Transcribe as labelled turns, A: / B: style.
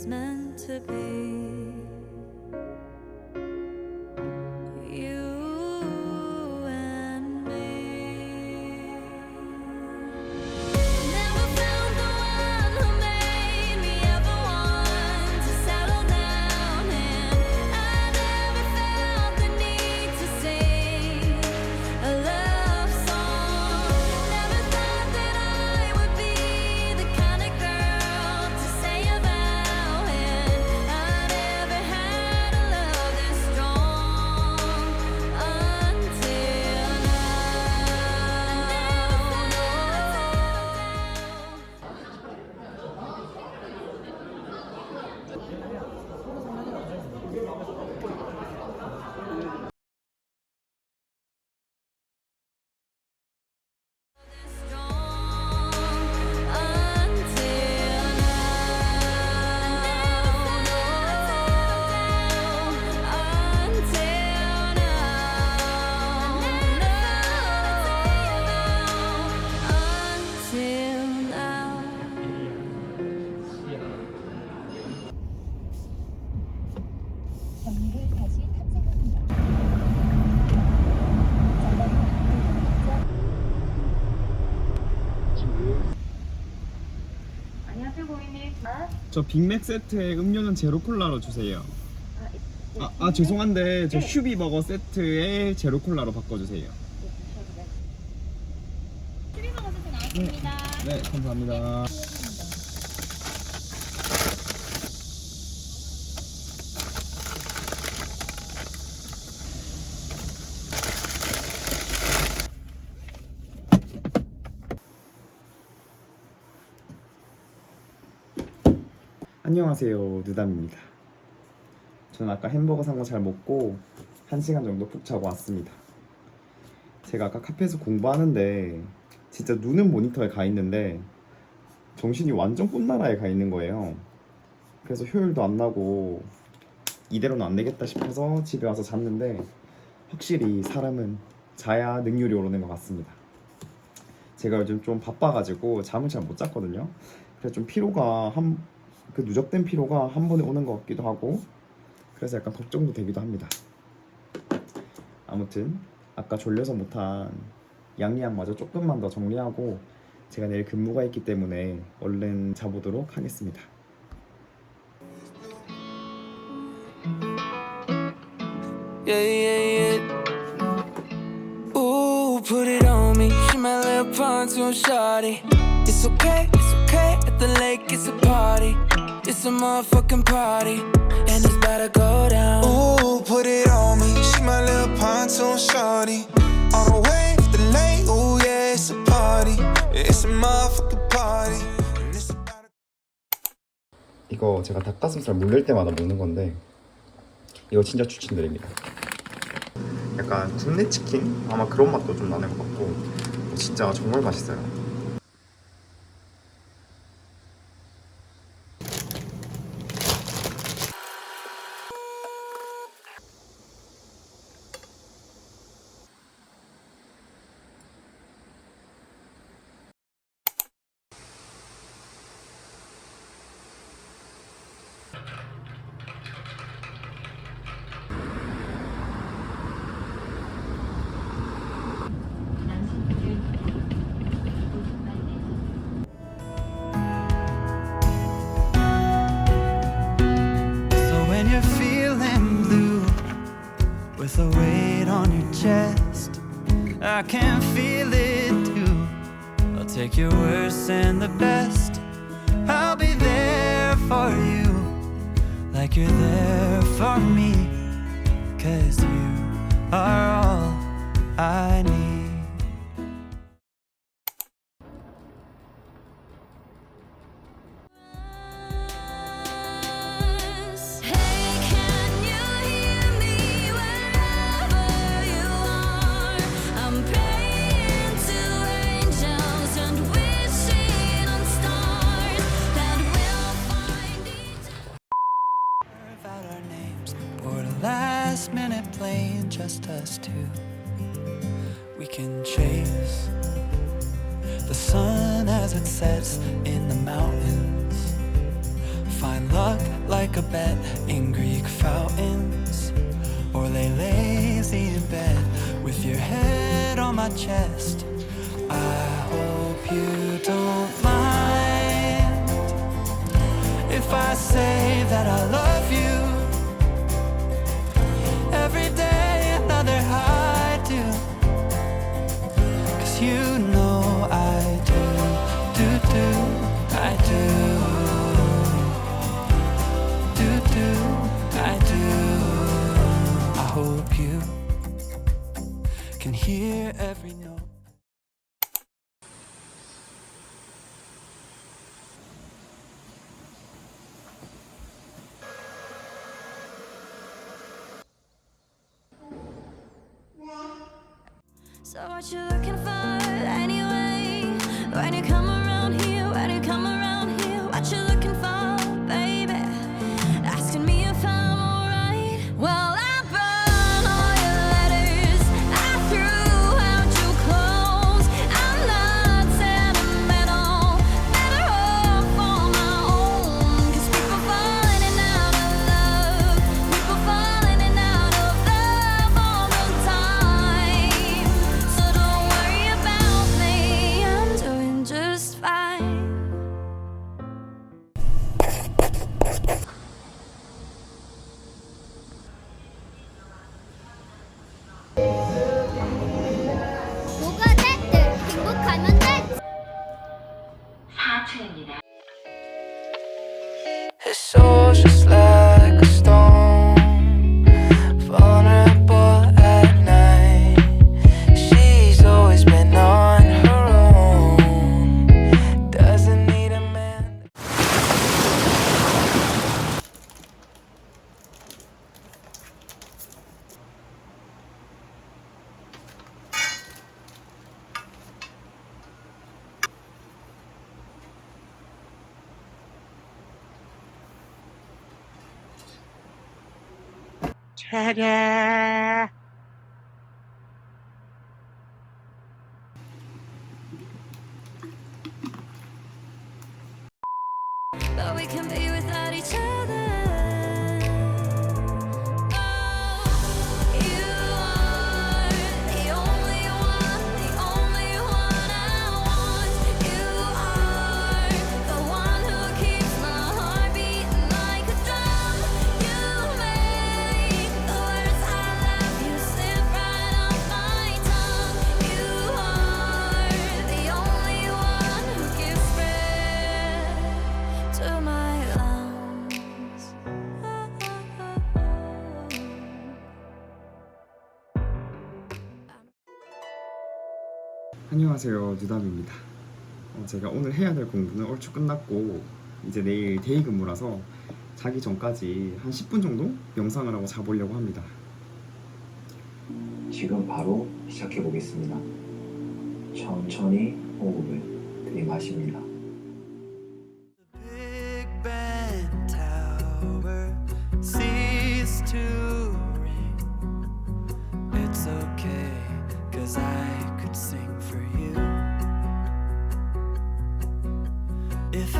A: was meant to be.
B: 저 빅맥 세트에 음료는 제로 콜라로 주세요. 죄송한데 저 슈비 버거 세트에 제로 콜라로 바꿔주세요.
C: 슈비 버거 세트 나왔습니다.
B: 네, 감사합니다. 안녕하세요, 누담입니다. 저는 아까 햄버거 산 거 잘 먹고 1시간 정도 푹 자고 왔습니다. 제가 아까 카페에서 공부하는데 진짜 눈은 모니터에 가 있는데 정신이 완전 꿈나라에 가 있는 거예요. 그래서 효율도 안 나고 이대로는 안 되겠다 싶어서 집에 와서 잤는데 확실히 사람은 자야 능률이 오르는 것 같습니다. 제가 요즘 좀 바빠가지고 잠을 잘 못 잤거든요. 그래서 좀 피로가 그 누적된 피로가 한 번에 오는 것 같기도 하고 그래서 약간 걱정도 되기도 합니다. 아무튼 아까 졸려서 못한 양리학마저 조금만 더 정리하고 제가 내일 근무가 있기 때문에 얼른 자보도록 하겠습니다.
D: Ooh, put it on me. She my little pontoon shawty. It's okay at the lake, it's a party. It's a motherfucking party, and it's about to go down.
E: Ooh, put it on me. She my little pontoon shawty. On the way to the lake, ooh yeah, it's a party. It's a motherfucking party. And it's about to...
B: 이거 제가 닭가슴살 물릴 때마다 먹는 건데 이거 진짜 추천드립니다. 약간 국내 치킨? 아마 그런 맛도 좀 나는 것 같고 진짜 정말 맛있어요.
D: With a weight on your chest, I can feel it too. I'll take your worst and the best. I'll be there for you, like you're there for me. 'Cause you are all I need. Last minute plane, just us two. We can chase the sun as it sets in the mountains. Find luck like a bet in Greek fountains, or lay lazy in bed with your head on my chest. I hope you don't mind if I say that I love you. Every day another high do, 'cause you know I do, I do, I do. I hope you can hear every note.
A: So what you looking for anyway? When you come around here, when you come around here, what you looking for, baby? Asking me if I'm alright. Well, I burned all your letters, I threw out your clothes. I'm not sentimental, better off on my own. 'Cause people falling in and out of love, people falling in and out of love all the time. So don't worry about me, I'm doing just fine.
C: 뭐가 됐든 행복하면 됐.
D: His soul's just like a stone, vulnerable at night. She's always been on her own, doesn't need a man.
A: But we can be without each other. Oh, you are the only one I want. You are the one who keeps my heart beating like a drum. You make the words I love you slip right off my tongue. You are the only one who gives breath to my lungs.
B: 안녕하세요, 누담입니다. 제가 오늘 해야 될 공부는 얼추 끝났고 이제 내일 데이 근무라서 자기 전까지 한 10분 정도 명상을 하고 자보려고 합니다.
F: 지금 바로 시작해 보겠습니다. 천천히 호흡을 들이마십니다.
D: Big Ben Tower ceased to ring. It's okay, 'cause I could sing for you. If